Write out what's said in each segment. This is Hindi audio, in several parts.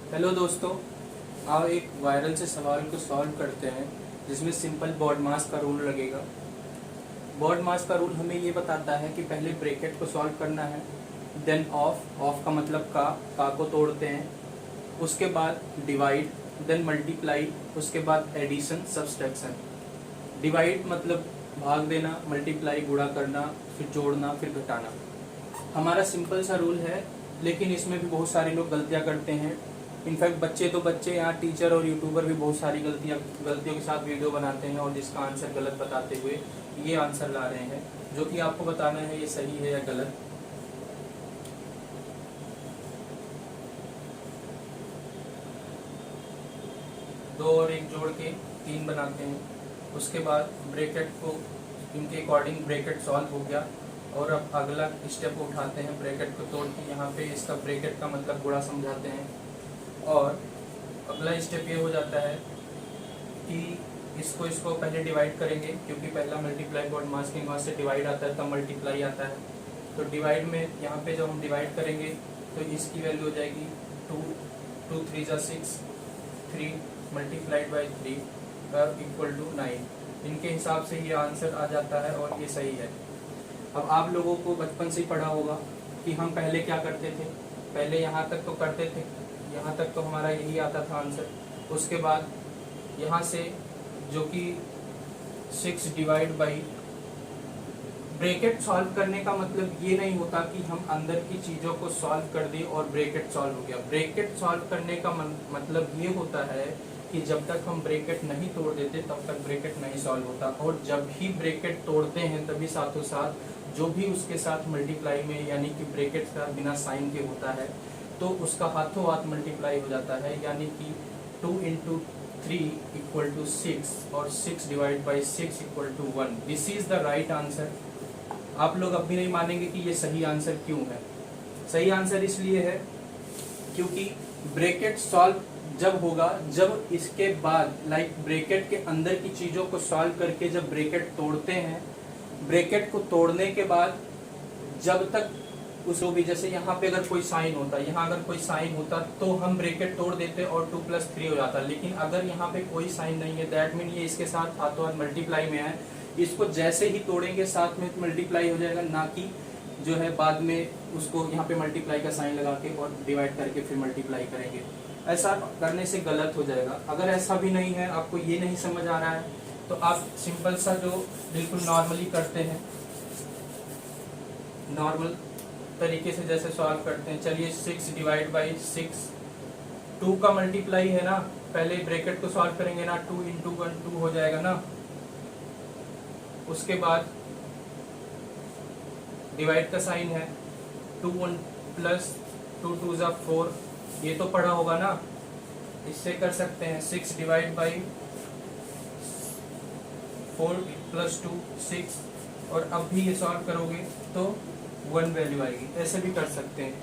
हेलो दोस्तों, आओ एक वायरल से सवाल को सॉल्व करते हैं जिसमें सिंपल BODMAS का रूल लगेगा। BODMAS का रूल हमें ये बताता है कि पहले ब्रैकेट को सॉल्व करना है, देन ऑफ का मतलब का को तोड़ते हैं, उसके बाद डिवाइड, देन मल्टीप्लाई, उसके बाद एडिशन, सब्सट्रैक्शन। डिवाइड मतलब भाग देना, मल्टीप्लाई गुणा करना, फिर जोड़ना, फिर घटाना। हमारा सिंपल सा रूल है, लेकिन इसमें भी बहुत सारे लोग गलतियाँ करते हैं। इनफैक्ट बच्चे तो बच्चे, यहाँ टीचर और यूट्यूबर भी बहुत सारी गलतियों के साथ वीडियो बनाते हैं और जिसका आंसर गलत बताते हुए ये आंसर ला रहे हैं, जो कि आपको बताना है ये सही है या गलत। दो और एक जोड़ के 3 बनाते हैं, उसके बाद ब्रैकेट को इनके अकॉर्डिंग ब्रैकेट सॉल्व हो गया। और अब अगला स्टेप उठाते हैं, ब्रैकेट को तोड़ के यहाँ पे इसका ब्रैकेट का मतलब गुणा समझाते हैं। और अगला स्टेप ये हो जाता है कि इसको पहले डिवाइड करेंगे, क्योंकि पहला मल्टीप्लाई BODMAS के वहाँ से डिवाइड आता है तब मल्टीप्लाई आता है। तो डिवाइड में यहाँ पे जब हम डिवाइड करेंगे तो इसकी वैल्यू हो जाएगी 2 3 = 6, 3 मल्टीप्लाइड बाई 3 इक्वल टू 9। इनके हिसाब से ये आंसर आ जाता है और ये सही है। अब आप लोगों को बचपन से ही पढ़ा होगा कि हम पहले क्या करते थे। पहले यहाँ तक तो करते थे, यहाँ तक तो हमारा यही आता था आंसर। उसके बाद यहाँ से जो कि 6 डिवाइड बाई, ब्रैकेट सॉल्व करने का मतलब ये नहीं होता कि हम अंदर की चीज़ों को सॉल्व कर दें और ब्रैकेट सॉल्व हो गया। ब्रैकेट सॉल्व करने का मतलब ये होता है कि जब तक हम ब्रैकेट नहीं तोड़ देते तब तक ब्रैकेट नहीं सॉल्व होता, और जब ही ब्रैकेट तोड़ते हैं तभी साथों साथ जो भी उसके साथ मल्टीप्लाई में यानी कि ब्रैकेट का बिना साइन के होता है तो उसका हाथों हाथ मल्टीप्लाई हो जाता है, यानी कि 2 × 3 = 6 और 6 divide by 6 = 1। This is the right answer. आप लोग अब भी नहीं मानेंगे कि ये सही आंसर क्यों है। सही आंसर इसलिए है क्योंकि ब्रैकेट सॉल्व जब होगा जब इसके बाद ब्रैकेट के अंदर की चीज़ों को सॉल्व करके जब ब्रैकेट तोड़ते हैं, ब्रैकेट को तोड़ने के बाद जब तक उसको भी, जैसे यहाँ पे अगर कोई साइन होता, यहाँ अगर कोई साइन होता तो हम ब्रैकेट तोड़ देते और 2 + 3 हो जाता। लेकिन अगर यहाँ पे कोई साइन नहीं है, दैट मीन ये इसके साथ हाथों हाथ मल्टीप्लाई में है। इसको जैसे ही तोड़ेंगे साथ में मल्टीप्लाई हो जाएगा, ना कि जो है बाद में उसको यहाँ पे मल्टीप्लाई का साइन लगा के और डिवाइड करके फिर मल्टीप्लाई करेंगे। ऐसा करने से गलत हो जाएगा। अगर ऐसा भी नहीं है, आपको ये नहीं समझ आ रहा है, तो आप सिंपल सा जो बिल्कुल नॉर्मली करते हैं, नॉर्मल तरीके से जैसे सॉल्व करते हैं। चलिए 6 डिवाइड बाई 6, 2 का मल्टीप्लाई है ना, पहले ब्रैकेट को सॉल्व करेंगे ना, 2 × 1 2 हो जाएगा ना। उसके बाद डिवाइड का साइन है, 2 + 2 = 2 = 4, ये तो पढ़ा होगा ना। इससे कर सकते हैं 6 डिवाइड बाई 4 + 2 6, और अब भी ये सॉल्व करोगे तो 1 वैल्यू आएगी। ऐसे भी कर सकते हैं।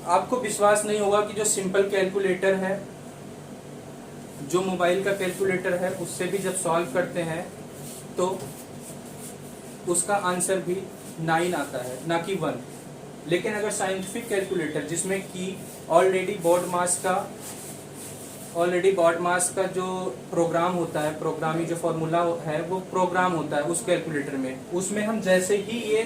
आपको विश्वास नहीं होगा कि जो सिंपल कैलकुलेटर है, जो मोबाइल का कैलकुलेटर है, उससे भी जब सॉल्व करते हैं तो उसका आंसर भी 9 आता है, ना कि 1। लेकिन अगर साइंटिफिक कैलकुलेटर जिसमें कि ऑलरेडी BODMAS का जो प्रोग्राम होता है, प्रोग्रामी जो फॉर्मूला है वो प्रोग्राम होता है उस कैलकुलेटर में, उसमें हम जैसे ही ये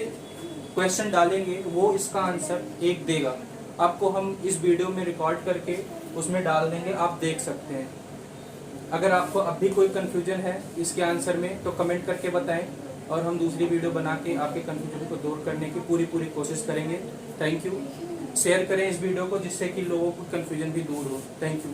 क्वेश्चन डालेंगे वो इसका आंसर 1 देगा। आपको हम इस वीडियो में रिकॉर्ड करके उसमें डाल देंगे, आप देख सकते हैं। अगर आपको अब भी कोई कन्फ्यूजन है इसके आंसर में तो कमेंट करके बताएं, और हम दूसरी वीडियो बना के आपके कन्फ्यूजन को दूर करने की पूरी कोशिश करेंगे। Thank you. शेयर करें इस वीडियो को जिससे कि लोगों को कन्फ्यूजन भी दूर हो। Thank you.